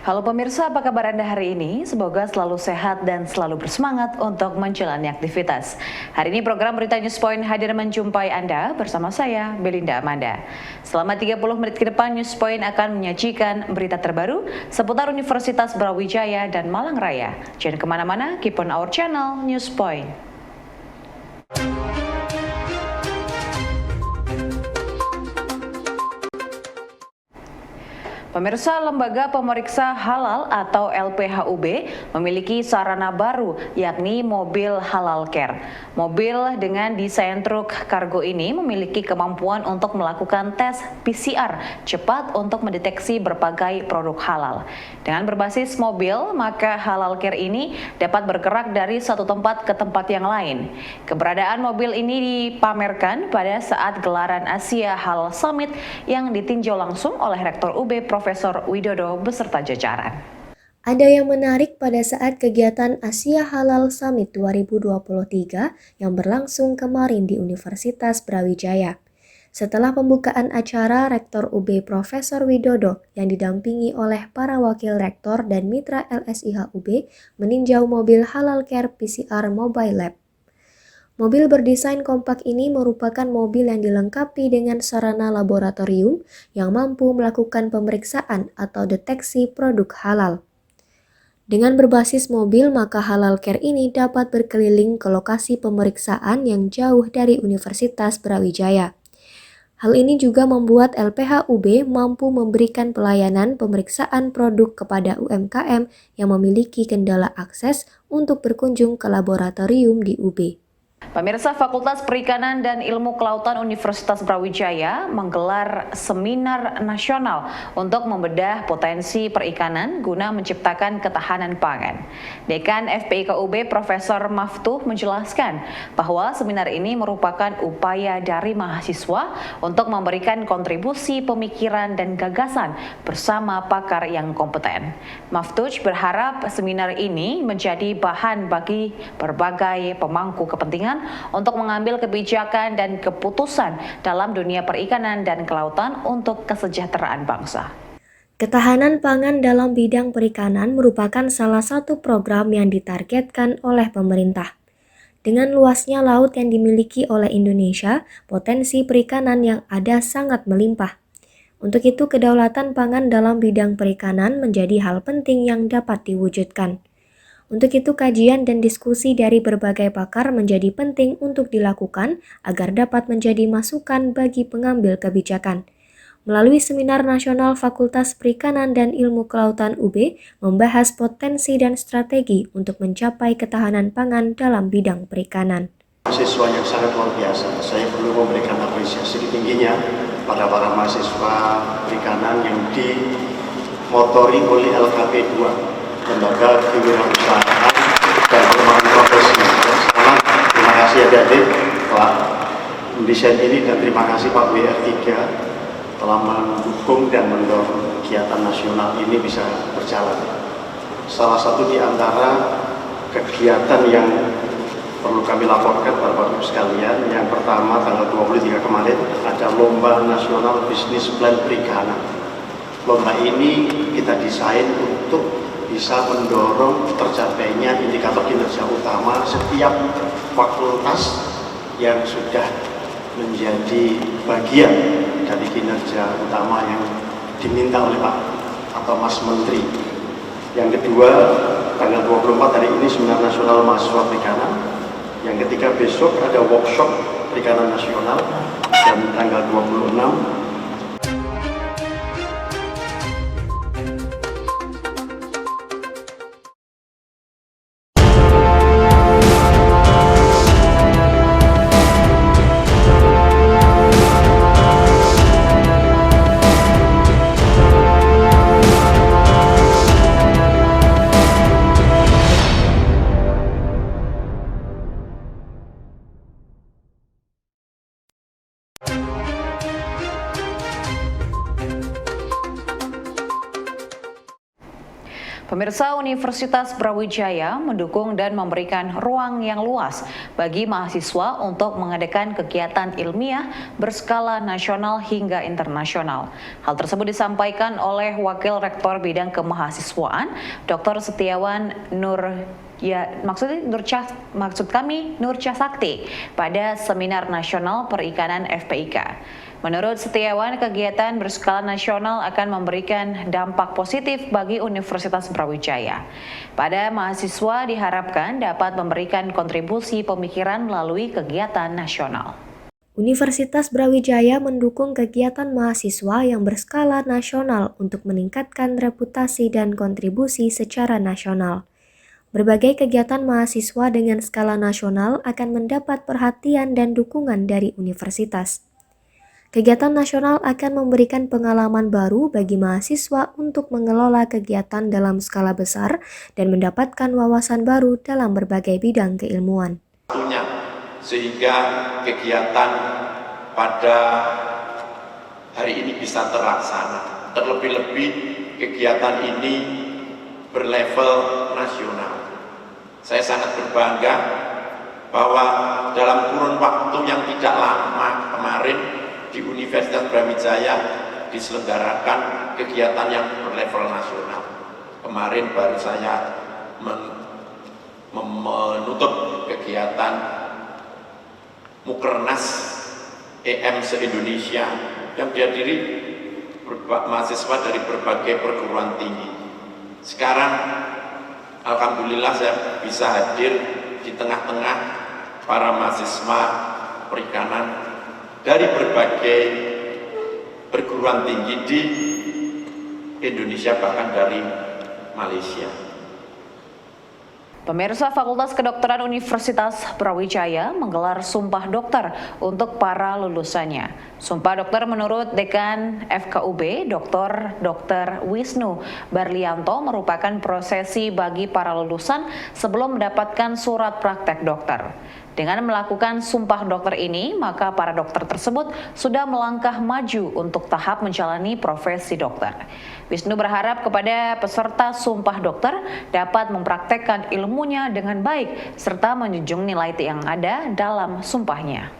Halo pemirsa, apa kabar Anda hari ini? Semoga selalu sehat dan selalu bersemangat untuk menjalani aktivitas. Hari ini program Berita News Point hadir menjumpai Anda bersama saya, Belinda Amanda. Selama 30 menit ke depan, News Point akan menyajikan berita terbaru seputar Universitas Brawijaya dan Malang Raya. Jangan kemana-mana, keep on our channel, News Point. Pemirsa, Lembaga Pemeriksa Halal atau LPHUB memiliki sarana baru yakni mobil Halal Care. Mobil dengan desain truk kargo ini memiliki kemampuan untuk melakukan tes PCR cepat untuk mendeteksi berbagai produk halal. Dengan berbasis mobil, maka Halal Care ini dapat bergerak dari satu tempat ke tempat yang lain. Keberadaan mobil ini dipamerkan pada saat gelaran Asia Halal Summit yang ditinjau langsung oleh Rektor UB Profesor Widodo beserta jajaran. Ada yang menarik pada saat kegiatan Asia Halal Summit 2023 yang berlangsung kemarin di Universitas Brawijaya. Setelah pembukaan acara, Rektor UB Profesor Widodo yang didampingi oleh para wakil rektor dan mitra LSIH UB meninjau mobil Halal Care PCR Mobile Lab. Mobil berdesain kompak ini merupakan mobil yang dilengkapi dengan sarana laboratorium yang mampu melakukan pemeriksaan atau deteksi produk halal. Dengan berbasis mobil, maka Halal Care ini dapat berkeliling ke lokasi pemeriksaan yang jauh dari Universitas Brawijaya. Hal ini juga membuat LPHUB mampu memberikan pelayanan pemeriksaan produk kepada UMKM yang memiliki kendala akses untuk berkunjung ke laboratorium di UB. Pemirsa, Fakultas Perikanan dan Ilmu Kelautan Universitas Brawijaya menggelar seminar nasional untuk membedah potensi perikanan guna menciptakan ketahanan pangan. Dekan FPIKUB Profesor Maftuh menjelaskan bahwa seminar ini merupakan upaya dari mahasiswa untuk memberikan kontribusi pemikiran dan gagasan bersama pakar yang kompeten. Maftuh berharap seminar ini menjadi bahan bagi berbagai pemangku kepentingan untuk mengambil kebijakan dan keputusan dalam dunia perikanan dan kelautan untuk kesejahteraan bangsa. Ketahanan pangan dalam bidang perikanan merupakan salah satu program yang ditargetkan oleh pemerintah. Dengan luasnya laut yang dimiliki oleh Indonesia, potensi perikanan yang ada sangat melimpah. Untuk itu, kedaulatan pangan dalam bidang perikanan menjadi hal penting yang dapat diwujudkan. Untuk itu, kajian dan diskusi dari berbagai pakar menjadi penting untuk dilakukan agar dapat menjadi masukan bagi pengambil kebijakan. Melalui Seminar Nasional Fakultas Perikanan dan Ilmu Kelautan UB membahas potensi dan strategi untuk mencapai ketahanan pangan dalam bidang perikanan. Mahasiswa yang sangat luar biasa, saya perlu memberikan apresiasi tingginya pada para mahasiswa perikanan yang dimotori oleh LKP 2. Lembaga Kewirausahaan dan Pengembangan Profesi. Selamat, terima kasih adik-adik telah mendesain ini dan terima kasih Pak WR3 telah mendukung dan mendorong kegiatan nasional ini bisa berjalan. Salah satu di antara kegiatan yang perlu kami laporkan kepada Bapak Ibu sekalian, yang pertama tanggal 23 kemarin ada Lomba Nasional Bisnis Plan Perikanan. Lomba ini kita desain untuk bisa mendorong tercapainya indikator kinerja utama setiap fakultas yang sudah menjadi bagian dari kinerja utama yang diminta oleh Pak atau Mas Menteri. Yang kedua, tanggal 24 hari ini Seminar Nasional Mahasiswa Perikanan. Yang ketiga, besok ada workshop perikanan nasional dan tanggal 26 Pemirsa, Universitas Brawijaya mendukung dan memberikan ruang yang luas bagi mahasiswa untuk mengadakan kegiatan ilmiah berskala nasional hingga internasional. Hal tersebut disampaikan oleh Wakil Rektor Bidang Kemahasiswaan, Dr. Setiawan Nur Sakti pada Seminar Nasional Perikanan FPIK. Menurut Setiawan, kegiatan berskala nasional akan memberikan dampak positif bagi Universitas Brawijaya. Pada mahasiswa diharapkan dapat memberikan kontribusi pemikiran melalui kegiatan nasional. Universitas Brawijaya mendukung kegiatan mahasiswa yang berskala nasional untuk meningkatkan reputasi dan kontribusi secara nasional. Berbagai kegiatan mahasiswa dengan skala nasional akan mendapat perhatian dan dukungan dari universitas. Kegiatan nasional akan memberikan pengalaman baru bagi mahasiswa untuk mengelola kegiatan dalam skala besar dan mendapatkan wawasan baru dalam berbagai bidang keilmuan. Sehingga kegiatan pada hari ini bisa terlaksana. Terlebih-lebih kegiatan ini berlevel nasional. Saya sangat berbangga bahwa dalam kurun waktu yang tidak lama kemarin di Universitas Brawijaya diselenggarakan kegiatan yang berlevel nasional. Kemarin baru saya menutup kegiatan Mukernas EM se-Indonesia yang dihadiri mahasiswa dari berbagai perguruan tinggi. Sekarang alhamdulillah saya bisa hadir di tengah-tengah para mahasiswa perikanan dari berbagai perguruan tinggi di Indonesia, bahkan dari Malaysia. Pemirsa, Fakultas Kedokteran Universitas Brawijaya menggelar Sumpah Dokter untuk para lulusannya. Sumpah Dokter menurut Dekan FKUB, Dr. Wisnu Barlianto merupakan prosesi bagi para lulusan sebelum mendapatkan surat praktek dokter. Dengan melakukan Sumpah Dokter ini, maka para dokter tersebut sudah melangkah maju untuk tahap menjalani profesi dokter. Wisnu berharap kepada peserta Sumpah Dokter dapat mempraktekkan ilmunya dengan baik serta menjunjung nilai yang ada dalam sumpahnya.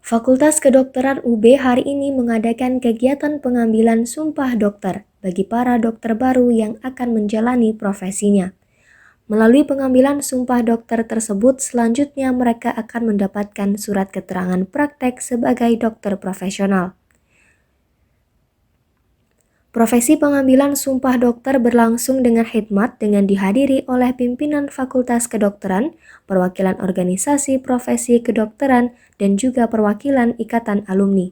Fakultas Kedokteran UB hari ini mengadakan kegiatan pengambilan Sumpah Dokter bagi para dokter baru yang akan menjalani profesinya. Melalui pengambilan Sumpah Dokter tersebut, selanjutnya mereka akan mendapatkan surat keterangan praktek sebagai dokter profesional. Profesi pengambilan Sumpah Dokter berlangsung dengan khidmat dengan dihadiri oleh pimpinan Fakultas Kedokteran, perwakilan organisasi profesi kedokteran, dan juga perwakilan Ikatan Alumni.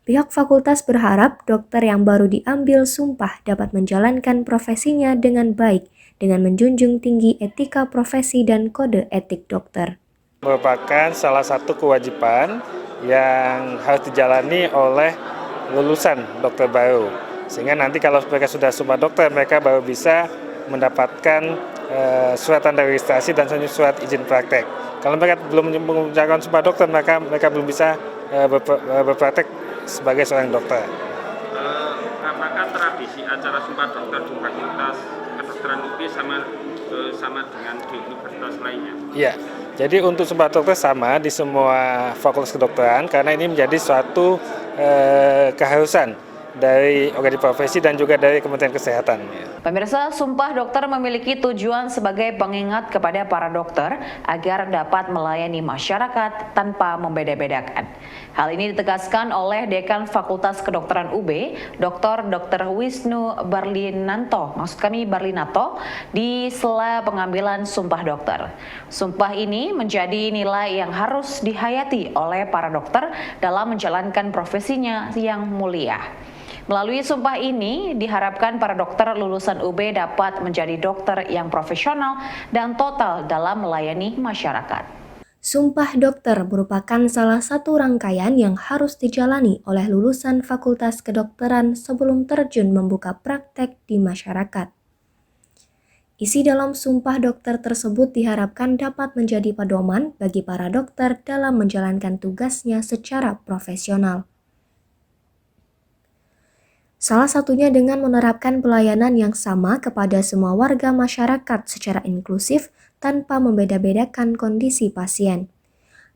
Pihak fakultas berharap dokter yang baru diambil sumpah dapat menjalankan profesinya dengan baik, dengan menjunjung tinggi etika profesi dan kode etik dokter. Merupakan salah satu kewajiban yang harus dijalani oleh lulusan dokter baru. Sehingga nanti kalau mereka sudah sumpah dokter, mereka baru bisa mendapatkan surat tanda registrasi dan surat izin praktek. Kalau mereka belum menjalankan sumpah dokter, mereka belum bisa berpraktek sebagai seorang dokter. Apakah tradisi acara sumpah dokter di Fakultas Kedokteran UB sama dengan di universitas lainnya? Iya, jadi untuk sumpah dokter sama di semua fakultas kedokteran karena ini menjadi suatu keharusan dari organisasi profesi dan juga dari Kementerian Kesehatan. Pemirsa, Sumpah Dokter memiliki tujuan sebagai pengingat kepada para dokter agar dapat melayani masyarakat tanpa membeda-bedakan. Hal ini ditegaskan oleh Dekan Fakultas Kedokteran UB, Dr. Wisnu Barlinato, di sela pengambilan Sumpah Dokter. Sumpah ini menjadi nilai yang harus dihayati oleh para dokter dalam menjalankan profesinya yang mulia. Melalui sumpah ini, diharapkan para dokter lulusan UB dapat menjadi dokter yang profesional dan total dalam melayani masyarakat. Sumpah Dokter merupakan salah satu rangkaian yang harus dijalani oleh lulusan Fakultas Kedokteran sebelum terjun membuka praktek di masyarakat. Isi dalam Sumpah Dokter tersebut diharapkan dapat menjadi pedoman bagi para dokter dalam menjalankan tugasnya secara profesional. Salah satunya dengan menerapkan pelayanan yang sama kepada semua warga masyarakat secara inklusif tanpa membeda-bedakan kondisi pasien.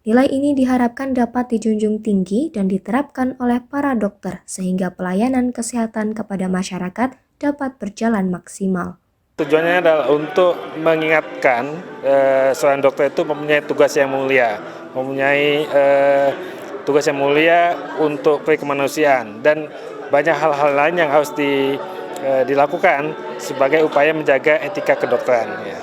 Nilai ini diharapkan dapat dijunjung tinggi dan diterapkan oleh para dokter sehingga pelayanan kesehatan kepada masyarakat dapat berjalan maksimal. Tujuannya adalah untuk mengingatkan seorang dokter itu mempunyai tugas yang mulia, untuk kemanusiaan, dan banyak hal-hal lain yang harus dilakukan sebagai upaya menjaga etika kedokteran. Ya.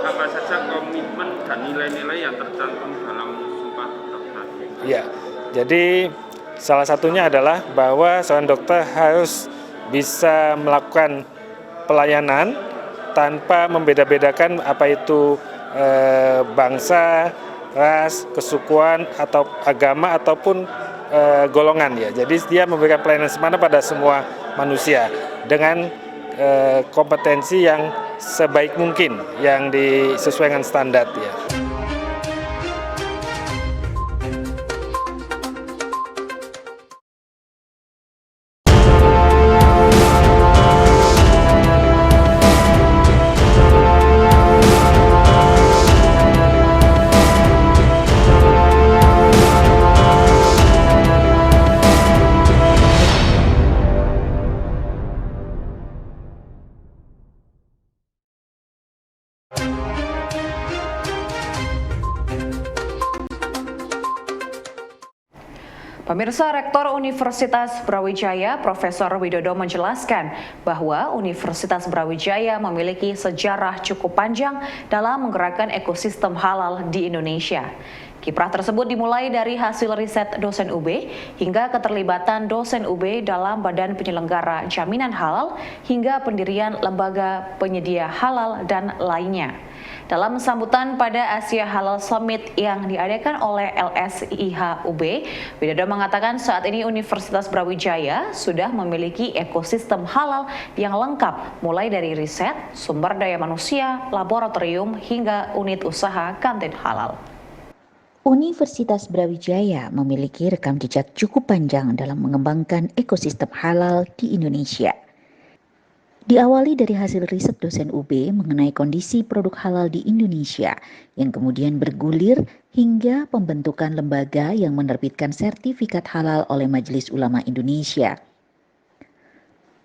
Apa saja komitmen dan nilai-nilai yang tercantum dalam Sumpah Dokter? Ya, jadi salah satunya adalah bahwa seorang dokter harus bisa melakukan pelayanan tanpa membeda-bedakan apa itu bangsa, ras, kesukuan, atau agama ataupun golongan ya. Jadi dia memberikan pelayanan semata pada semua manusia dengan kompetensi yang sebaik mungkin yang disesuaikan standar ya. Pemirsa, Rektor Universitas Brawijaya, Profesor Widodo menjelaskan bahwa Universitas Brawijaya memiliki sejarah cukup panjang dalam menggerakkan ekosistem halal di Indonesia. Kiprah tersebut dimulai dari hasil riset dosen UB hingga keterlibatan dosen UB dalam badan penyelenggara jaminan halal hingga pendirian lembaga penyedia halal dan lainnya. Dalam sambutan pada Asia Halal Summit yang diadakan oleh LSIH UB, Widodo mengatakan saat ini Universitas Brawijaya sudah memiliki ekosistem halal yang lengkap mulai dari riset, sumber daya manusia, laboratorium, hingga unit usaha kantin halal. Universitas Brawijaya memiliki rekam jejak cukup panjang dalam mengembangkan ekosistem halal di Indonesia. Diawali dari hasil riset dosen UB mengenai kondisi produk halal di Indonesia yang kemudian bergulir hingga pembentukan lembaga yang menerbitkan sertifikat halal oleh Majelis Ulama Indonesia.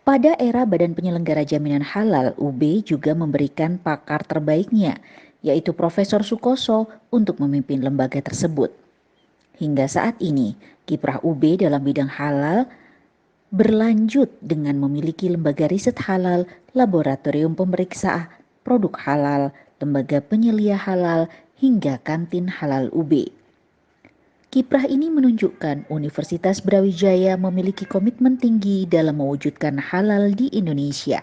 Pada era Badan Penyelenggara Jaminan Halal, UB juga memberikan pakar terbaiknya, yaitu Profesor Sukoso, untuk memimpin lembaga tersebut. Hingga saat ini, kiprah UB dalam bidang halal berlanjut dengan memiliki lembaga riset halal, laboratorium pemeriksa produk halal, lembaga penyelia halal, hingga kantin halal UB. Kiprah ini menunjukkan Universitas Brawijaya memiliki komitmen tinggi dalam mewujudkan halal di Indonesia.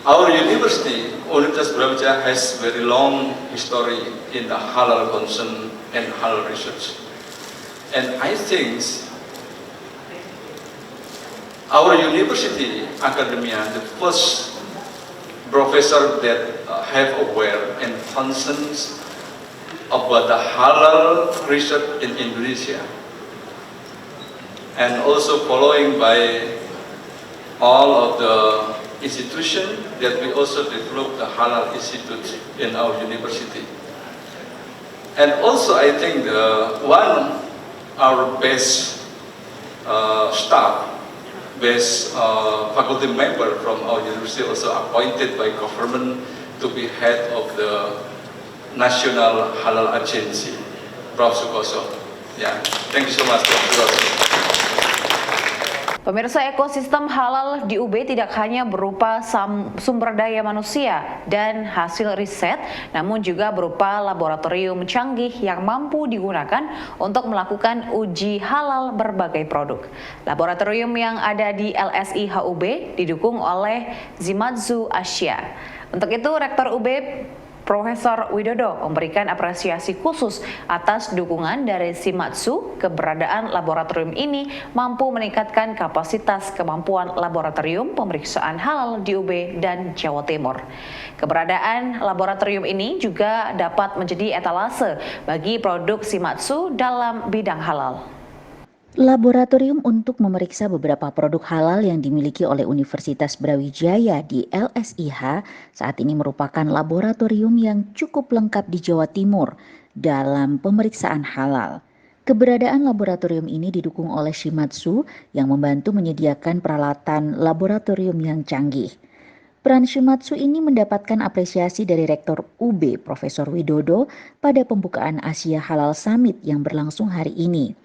Our university, Universitas Brawijaya, has very long history in the halal concern and halal research. And I think our university academia, the first professor that have aware and concerns about the halal research in Indonesia, and also following by all of the institution that we also develop the halal institute in our university. And also I think our best staff, best faculty member from our university also appointed by government to be head of the National Halal Agency, Prof. Sukoso. Yeah, thank you so much, Prof. Sukoso. Pemirsa, ekosistem halal di UB tidak hanya berupa sumber daya manusia dan hasil riset, namun juga berupa laboratorium canggih yang mampu digunakan untuk melakukan uji halal berbagai produk. Laboratorium yang ada di LSIH UB didukung oleh Zimatsu Asia. Untuk itu, Rektor UB Profesor Widodo memberikan apresiasi khusus atas dukungan dari Zimatsu. Keberadaan laboratorium ini mampu meningkatkan kapasitas kemampuan laboratorium pemeriksaan halal di UB dan Jawa Timur. Keberadaan laboratorium ini juga dapat menjadi etalase bagi produk Zimatsu dalam bidang halal. Laboratorium untuk memeriksa beberapa produk halal yang dimiliki oleh Universitas Brawijaya di LSIH saat ini merupakan laboratorium yang cukup lengkap di Jawa Timur dalam pemeriksaan halal. Keberadaan laboratorium ini didukung oleh Shimadzu yang membantu menyediakan peralatan laboratorium yang canggih. Peran Shimadzu ini mendapatkan apresiasi dari Rektor UB Profesor Widodo pada pembukaan Asia Halal Summit yang berlangsung hari ini.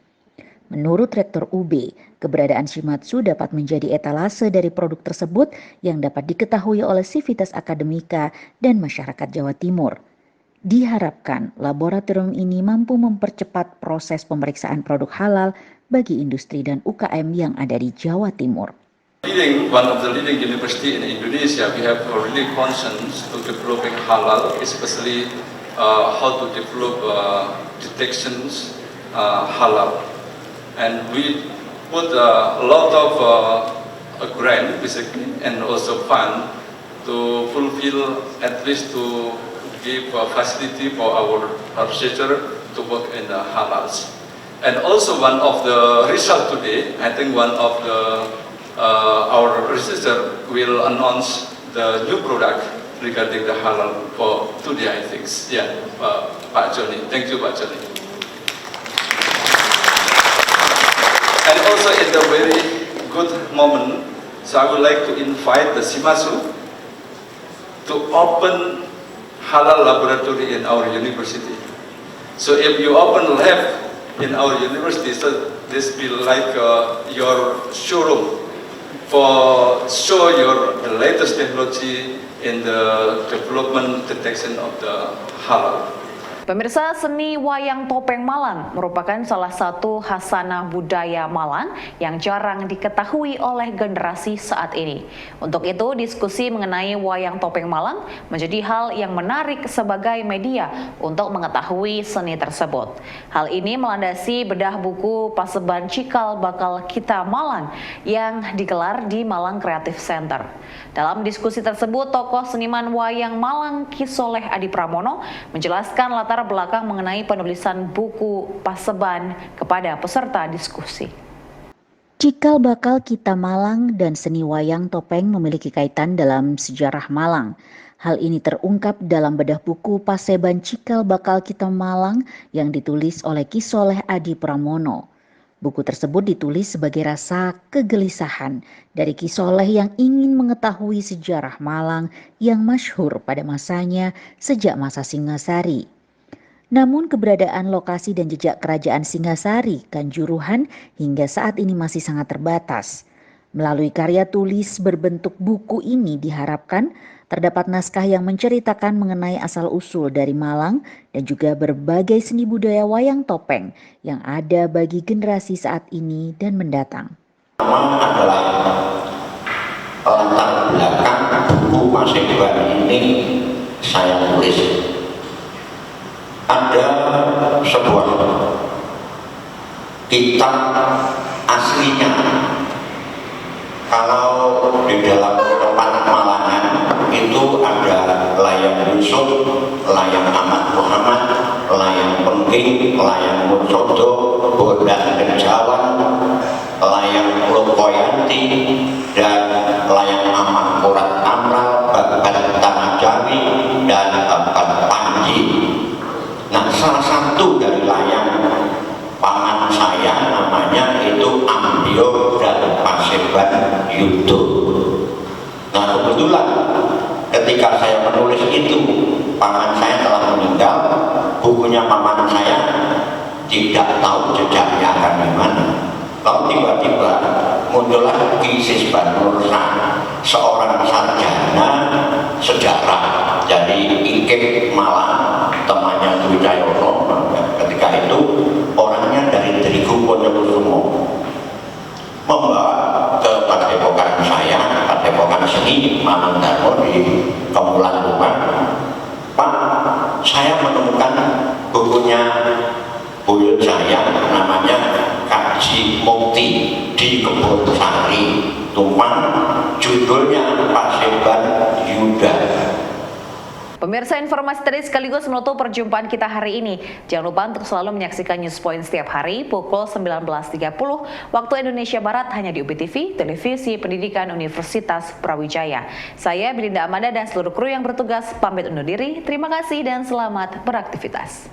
Menurut Rektor UB, keberadaan Shimadzu dapat menjadi etalase dari produk tersebut yang dapat diketahui oleh sivitas akademika dan masyarakat Jawa Timur. Diharapkan laboratorium ini mampu mempercepat proses pemeriksaan produk halal bagi industri dan UKM yang ada di Jawa Timur. One of the leading university in Indonesia, we have really concerns to developing halal, especially how to develop detections halal. And we put a lot of grant basically and also fund to fulfill, at least to give a facility for our researcher to work in the halals. And also one of the result today, I think one of the our researcher will announce the new product regarding the halal for today, I think. Yeah, Pak Joni. Thank you, Pak Joni. And also in the very good moment, so I would like to invite the Shimadzu to open halal laboratory in our university. So if you open lab in our university, so this will like your showroom for show your the latest technology in the development detection of the halal. Pemirsa, seni wayang topeng Malang merupakan salah satu khasanah budaya Malang yang jarang diketahui oleh generasi saat ini. Untuk itu, diskusi mengenai wayang topeng Malang menjadi hal yang menarik sebagai media untuk mengetahui seni tersebut. Hal ini melandasi bedah buku Paseban Cikal Bakal Kita Malang yang digelar di Malang Creative Center. Dalam diskusi tersebut, tokoh seniman wayang Malang Ki Soleh Adi Pramono menjelaskan latar belakang mengenai penulisan buku Paseban kepada peserta diskusi. Cikal bakal kita Malang dan seni wayang topeng memiliki kaitan dalam sejarah Malang. Hal ini terungkap dalam bedah buku Paseban Cikal Bakal Kita Malang yang ditulis oleh Ki Soleh Adi Pramono. Buku tersebut ditulis sebagai rasa kegelisahan dari Ki Soleh yang ingin mengetahui sejarah Malang yang masyhur pada masanya sejak masa Singasari. Namun keberadaan lokasi dan jejak kerajaan Singasari, Kanjuruhan hingga saat ini masih sangat terbatas. Melalui karya tulis berbentuk buku ini diharapkan terdapat naskah yang menceritakan mengenai asal-usul dari Malang dan juga berbagai seni budaya wayang topeng yang ada bagi generasi saat ini dan mendatang. Malang adalah latar belakang buku Paseban ini saya tulis. Ada sebuah kitab aslinya. Kalau di dalam tempat Malangan itu ada layang Yusuf, layang Ahmad Muhammad, layang Pengking, layang Mursodo, Bodan Kejawan, layang Lokoyanti, dan layang Amang Kurat Amral, Babat Tanajami, dan Babat Panji. Nah, salah satu dari layang paman saya namanya itu Ambio dan Paseban Yudo. Nah, kebetulan ketika saya menulis itu, paman saya telah meninggal, bukunya paman saya tidak tahu jejaknya akan gimana. Lalu tiba-tiba muncullah Ki Sisban Nursan, seorang sarjana sejarah, jadi IKIP Malang, temannya Dwi Cahyono. Ketika itu orangnya dari Terigu Pondokkusumo, membawa ke padepokan saya, padepokan seni Malang Darmo di Kemulan Rumah. Pak, saya menemukan bukunya buyut saya, namanya Kaji Mukti di Kebun Sari Tumpang, judulnya Paseban Yuda. Pemirsa, informasi tadi sekaligus menutup perjumpaan kita hari ini. Jangan lupa untuk selalu menyaksikan News Point setiap hari pukul 19.30 waktu Indonesia Barat hanya di UB TV, Televisi Pendidikan Universitas Brawijaya. Saya Belinda Amanda dan seluruh kru yang bertugas pamit undur diri. Terima kasih dan selamat beraktivitas.